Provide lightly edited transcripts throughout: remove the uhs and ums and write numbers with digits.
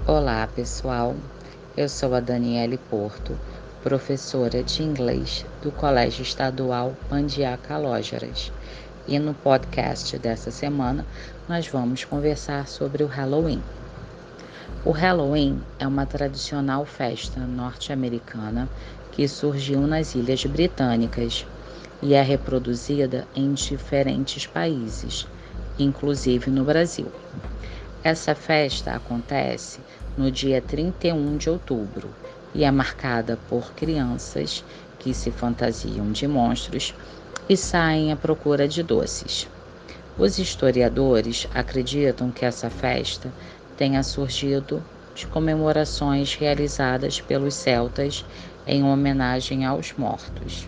Olá, pessoal. Eu sou a Daniele Porto, professora de inglês do Colégio Estadual Pandiaca Lógeras. E no podcast dessa semana, nós vamos conversar sobre o Halloween. O Halloween é uma tradicional festa norte-americana que surgiu nas Ilhas Britânicas e é reproduzida em diferentes países, inclusive no Brasil. Essa festa acontece no dia 31 de outubro e é marcada por crianças que se fantasiam de monstros e saem à procura de doces. Os historiadores acreditam que essa festa tenha surgido de comemorações realizadas pelos celtas em homenagem aos mortos.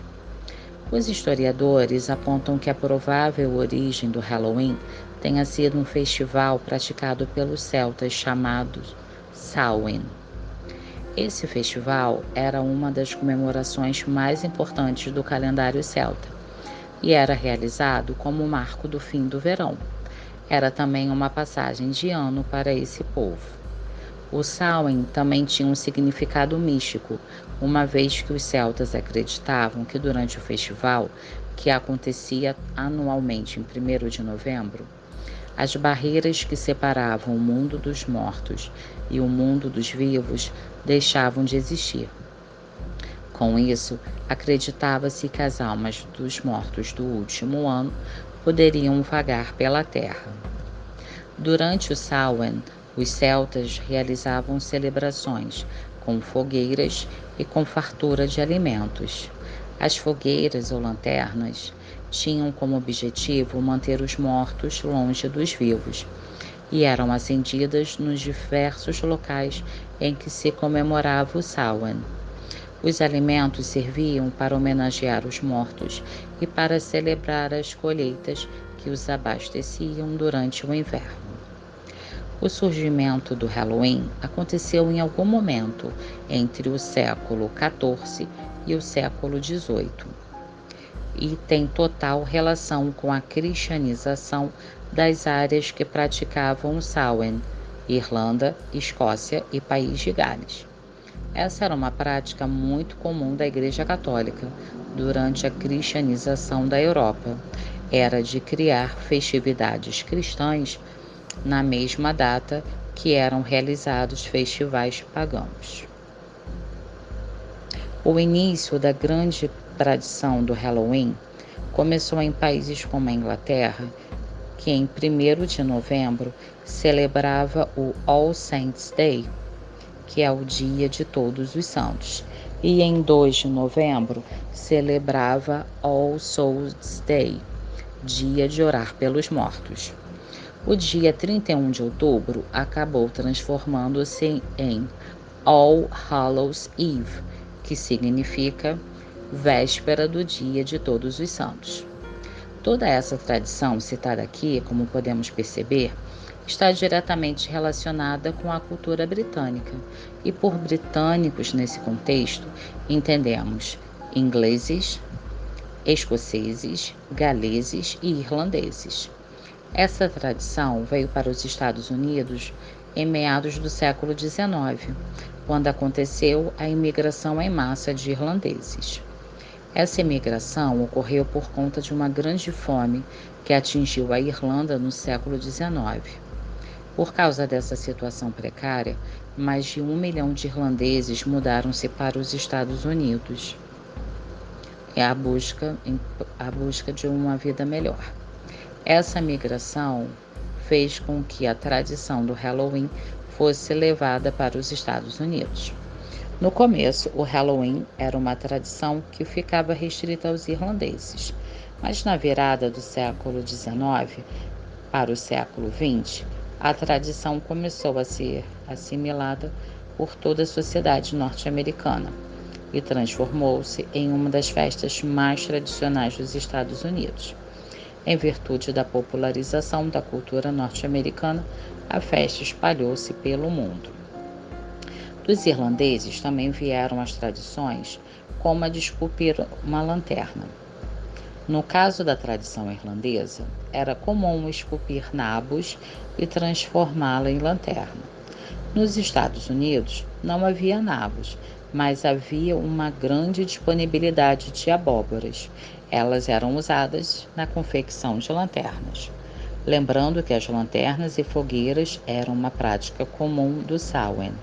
Os historiadores apontam que a provável origem do Halloween tenha sido um festival praticado pelos celtas chamado Samhain. Esse festival era uma das comemorações mais importantes do calendário celta e era realizado como marco do fim do verão. Era também uma passagem de ano para esse povo. O Samhain também tinha um significado místico, uma vez que os celtas acreditavam que durante o festival, que acontecia anualmente em 1º de novembro, as barreiras que separavam o mundo dos mortos e o mundo dos vivos deixavam de existir. Com isso, acreditava-se que as almas dos mortos do último ano poderiam vagar pela terra. Durante o Samhain, os celtas realizavam celebrações com fogueiras e com fartura de alimentos. As fogueiras ou lanternas tinham como objetivo manter os mortos longe dos vivos e eram acendidas nos diversos locais em que se comemorava o Samhain. Os alimentos serviam para homenagear os mortos e para celebrar as colheitas que os abasteciam durante o inverno. O surgimento do Halloween aconteceu em algum momento entre o século XIV e o século XVIII e tem total relação com a cristianização das áreas que praticavam o Samhain, Irlanda, Escócia e País de Gales. Essa era uma prática muito comum da Igreja Católica durante a cristianização da Europa. Era de criar festividades cristãs na mesma data que eram realizados festivais pagãos. O início da grande tradição do Halloween começou em países como a Inglaterra, que em 1º de novembro celebrava o All Saints' Day, que é o Dia de Todos os Santos, e em 2 de novembro celebrava All Souls' Day, Dia de Orar pelos Mortos. O dia 31 de outubro acabou transformando-se em All Hallows Eve, que significa véspera do Dia de Todos os Santos. Toda essa tradição citada aqui, como podemos perceber, está diretamente relacionada com a cultura britânica, e por britânicos nesse contexto entendemos ingleses, escoceses, galeses e irlandeses. Essa tradição veio para os Estados Unidos em meados do século XIX, quando aconteceu a imigração em massa de irlandeses. Essa imigração ocorreu por conta de uma grande fome que atingiu a Irlanda no século XIX. Por causa dessa situação precária, mais de 1 milhão de irlandeses mudaram-se para os Estados Unidos. É a busca de uma vida melhor. Essa migração fez com que a tradição do Halloween fosse levada para os Estados Unidos. No começo, o Halloween era uma tradição que ficava restrita aos irlandeses, mas na virada do século XIX para o século XX, a tradição começou a ser assimilada por toda a sociedade norte-americana e transformou-se em uma das festas mais tradicionais dos Estados Unidos. Em virtude da popularização da cultura norte-americana, a festa espalhou-se pelo mundo. Dos irlandeses também vieram as tradições como a de esculpir uma lanterna. No caso da tradição irlandesa, era comum esculpir nabos e transformá-la em lanterna. Nos Estados Unidos, não havia nabos, mas havia uma grande disponibilidade de abóboras. Elas eram usadas na confecção de lanternas. Lembrando que as lanternas e fogueiras eram uma prática comum do Samhain.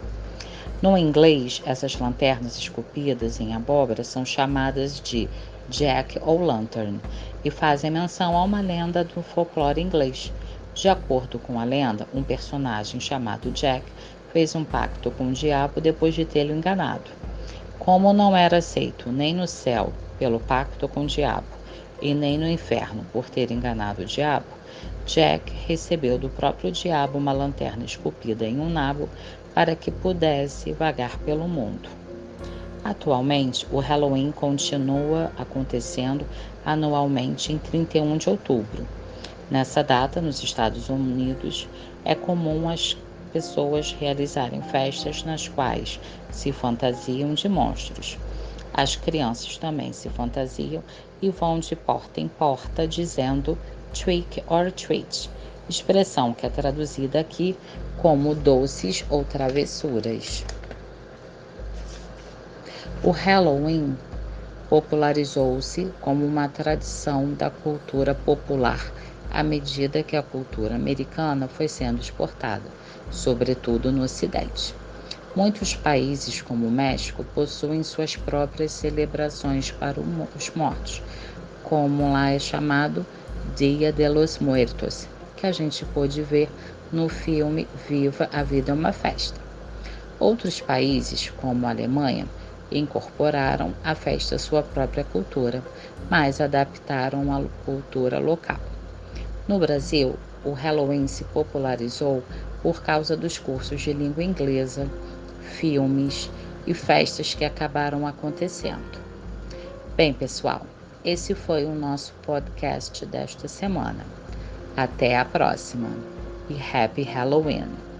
No inglês, essas lanternas esculpidas em abóbora são chamadas de Jack-o'-lantern e fazem menção a uma lenda do folclore inglês. De acordo com a lenda, um personagem chamado Jack fez um pacto com o diabo depois de tê-lo enganado. Como não era aceito nem no céu pelo pacto com o diabo e nem no inferno por ter enganado o diabo, Jack recebeu do próprio diabo uma lanterna esculpida em um nabo para que pudesse vagar pelo mundo. Atualmente, o Halloween continua acontecendo anualmente em 31 de outubro. Nessa data, nos Estados Unidos, é comum as pessoas realizarem festas nas quais se fantasiam de monstros. As crianças também se fantasiam e vão de porta em porta dizendo trick or treat, expressão que é traduzida aqui como doces ou travessuras. O Halloween popularizou-se como uma tradição da cultura popular à medida que a cultura americana foi sendo exportada, sobretudo no Ocidente. Muitos países, como o México, possuem suas próprias celebrações para os mortos, como lá é chamado Dia de los Muertos, que a gente pôde ver no filme Viva a Vida é uma Festa. Outros países, como a Alemanha, incorporaram à festa sua própria cultura, mas adaptaram a cultura local. No Brasil, o Halloween se popularizou por causa dos cursos de língua inglesa, filmes e festas que acabaram acontecendo. Bem, pessoal, esse foi o nosso podcast desta semana. Até a próxima e Happy Halloween!